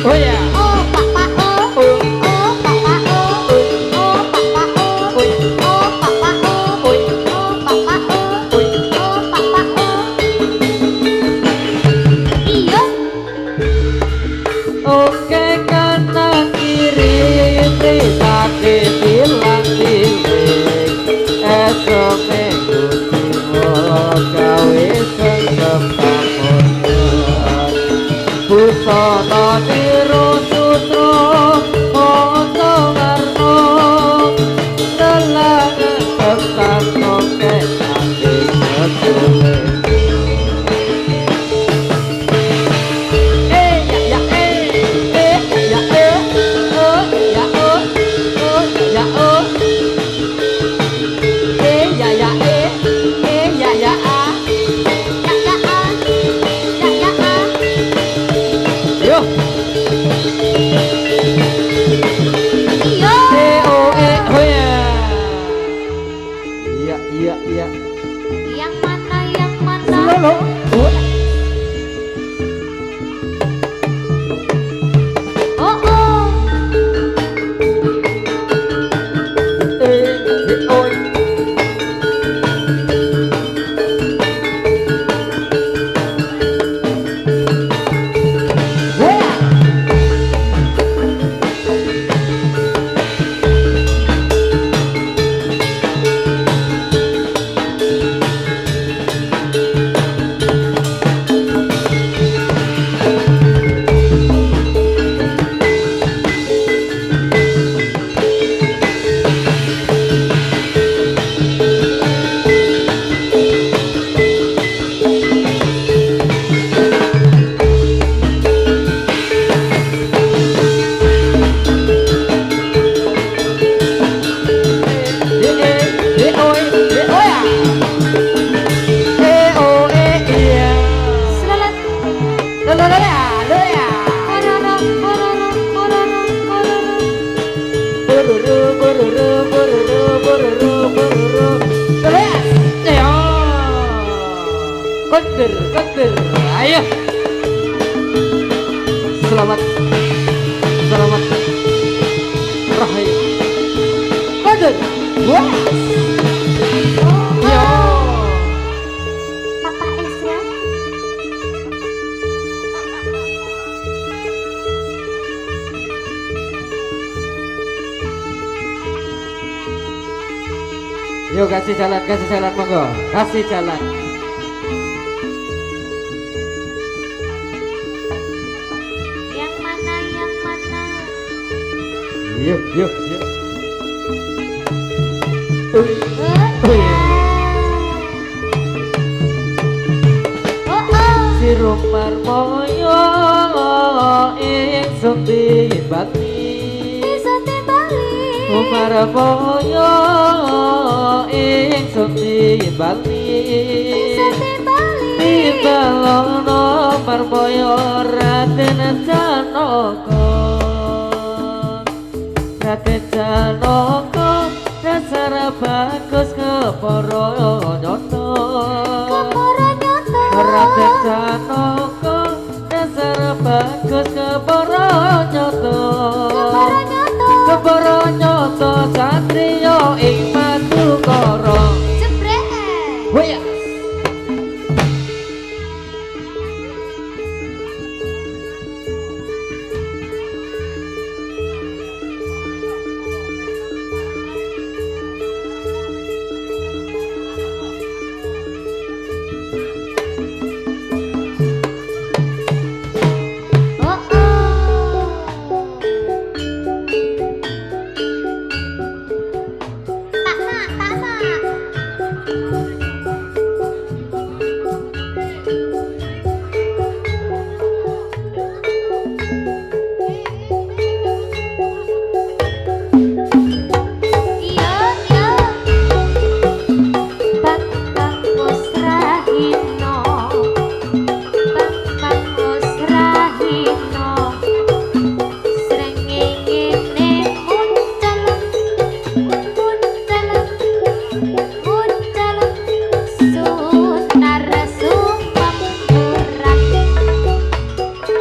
[SPEAKER 1] Oh ya.
[SPEAKER 3] oh Papa oh
[SPEAKER 1] Oh.
[SPEAKER 3] oh Papa oh oh Papa oh oh Papa oh oh Papa oh oh Papa oh iya
[SPEAKER 1] Oke kanan kiri trisake bilang tilik esok minggu timur gawe sengkem tamunan busana tiru sutro moto warno lelangan tekan oke nanti setulis
[SPEAKER 3] yang mana
[SPEAKER 1] Selalu.
[SPEAKER 3] oh oh
[SPEAKER 1] Oi. Kondir, kondir. Ayo. Selamat. Selamat. Rahim. Kondir. Wah. Yo.
[SPEAKER 3] Papa es ya.
[SPEAKER 1] Yuk kasih jalan monggo. Kasih jalan.
[SPEAKER 3] Yang mana, yang mana?
[SPEAKER 1] Yuk, yuk, yuk.
[SPEAKER 3] Oh, ya. Oh, oh.
[SPEAKER 1] Si rumar moyo ingsun dibati.
[SPEAKER 3] Bisa timbali.
[SPEAKER 1] Rumar moyo ingsun dibati.
[SPEAKER 3] Bisa timbali.
[SPEAKER 1] Timbalono marmoyo Raden Janaka. Raden Janaka dasar bagus kepara nyata.
[SPEAKER 3] Kepara nyata.
[SPEAKER 1] Raden Janaka dasar bagus kepara nyata.
[SPEAKER 3] Kepara nyata.
[SPEAKER 1] Kepara nyata satriya ing Madukara.
[SPEAKER 3] Jebret.
[SPEAKER 1] Hoya.
[SPEAKER 3] Oh, oh. Tak nak. Iya, iya. Bang Musrahino. Bang Musrahino. Srengenge muncul. Muncul. Muncul. Sunar sumpah berat.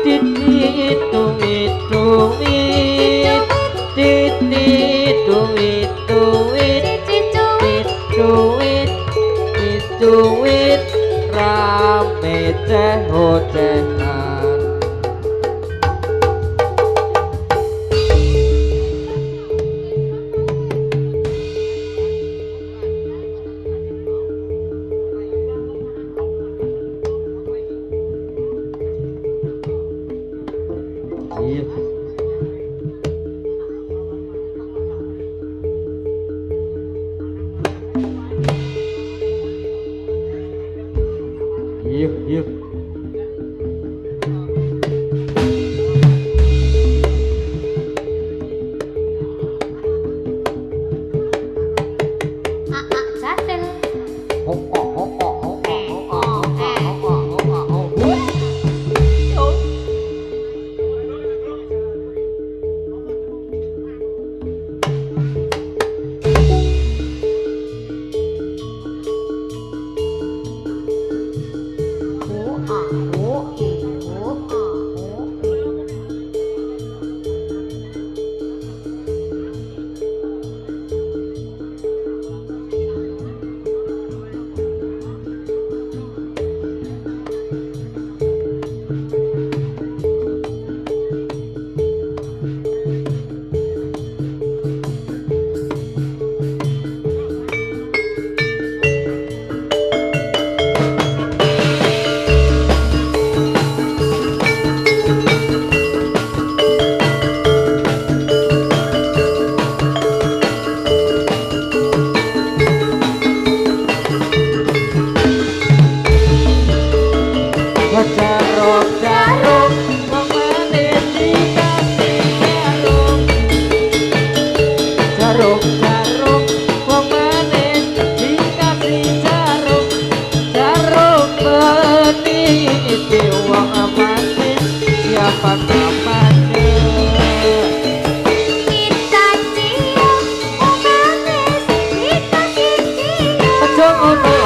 [SPEAKER 1] Titit tuwit tuwit. Titit tuwit tuwit.
[SPEAKER 3] Cici-cuit.
[SPEAKER 1] Tuwit tuwit rame ceh-cehan. Iya. Iya, iya.
[SPEAKER 3] Jatil.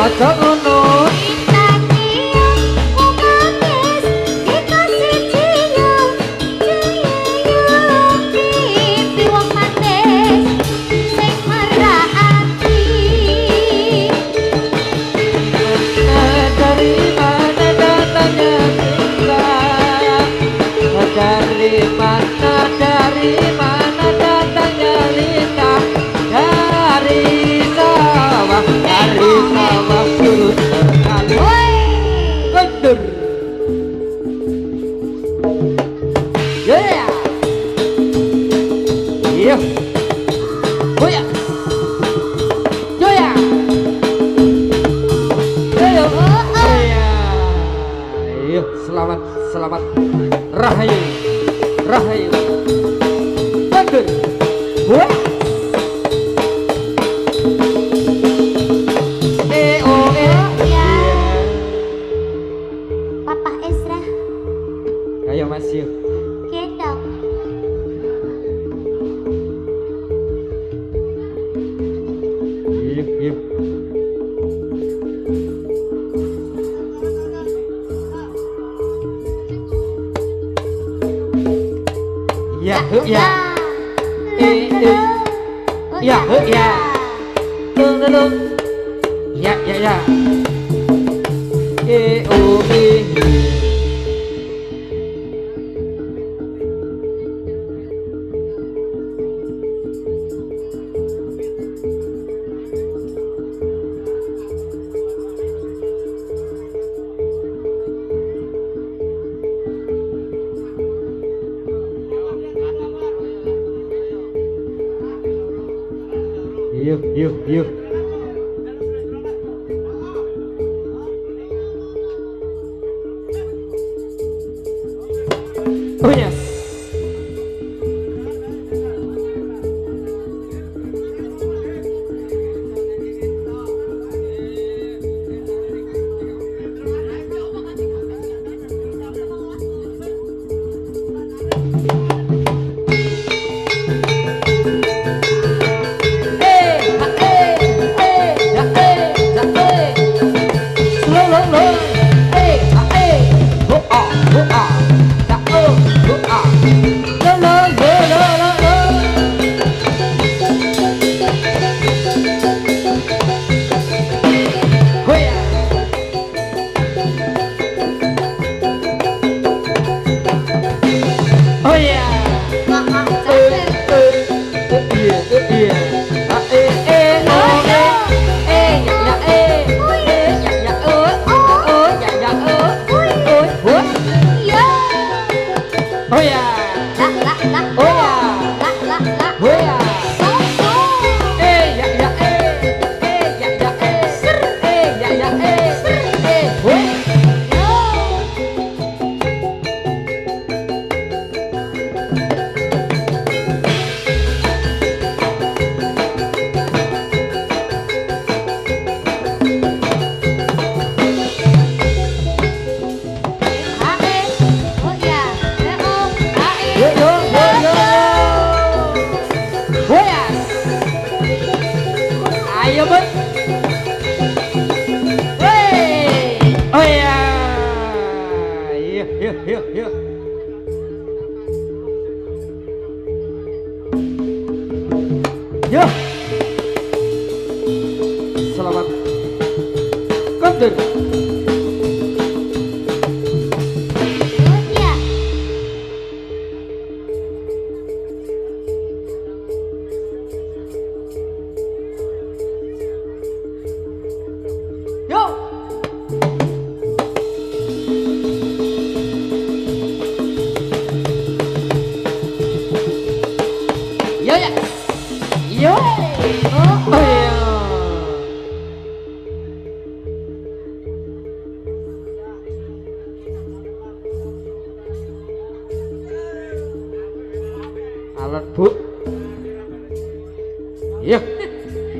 [SPEAKER 1] Aja ngono.
[SPEAKER 3] Kita cium
[SPEAKER 1] Selamat, selamat. Rahayu, rahayu. Bagus. Wah.
[SPEAKER 3] Ya. Papa Ezra,
[SPEAKER 1] Ayo Mas yuk.
[SPEAKER 3] gendong.
[SPEAKER 1] Yuk, yuk. Ya, ya. Ya, ya. Tunggu. Ya, ya, ya. Oh, Yuk, yuk, yuk. Oh yes. Oh yeah. Oh yeah. Ayo bud. Wey. Oh ya. Yuk, yuk, yuk, yuk. Yuk. Selamat. Konten. Yo ya. Yo. Oh ya. Alat bu. Yo.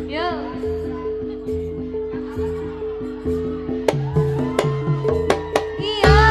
[SPEAKER 3] Yo. Iya.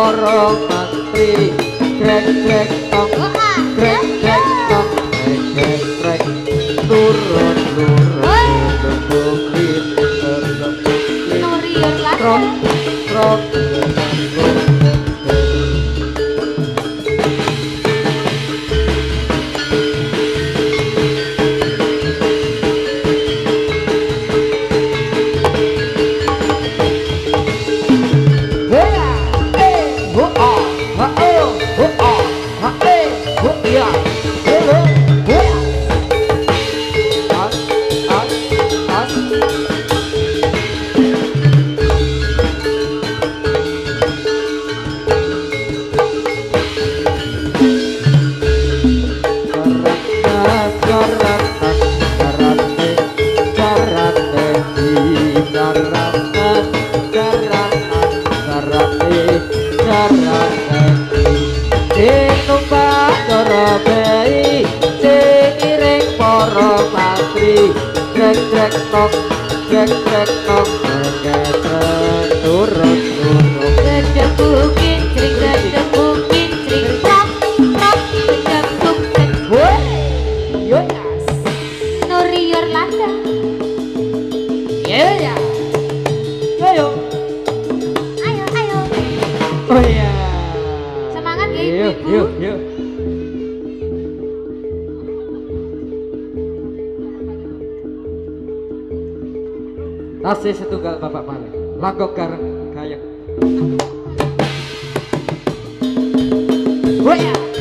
[SPEAKER 1] Para menteri grek grek tong trek trek tok trek trek trek turun turun bukit
[SPEAKER 3] Nuriur
[SPEAKER 1] trok
[SPEAKER 3] Landa.
[SPEAKER 1] trok trek trek tok trek trek tok trek trek turun turun
[SPEAKER 3] Gedeg bukit, cring gedeg bukit, cring prok prok gedeg bukit.
[SPEAKER 1] woi yonas
[SPEAKER 3] Nuriur Landa.
[SPEAKER 1] ya ya yo
[SPEAKER 3] Ayo ayo.
[SPEAKER 1] oh ya
[SPEAKER 3] Semangat ya
[SPEAKER 1] yuk
[SPEAKER 3] ibu-ibu.
[SPEAKER 1] yuk yuk tasih setunggal bapak malih langgok gareng gayeng. Woi.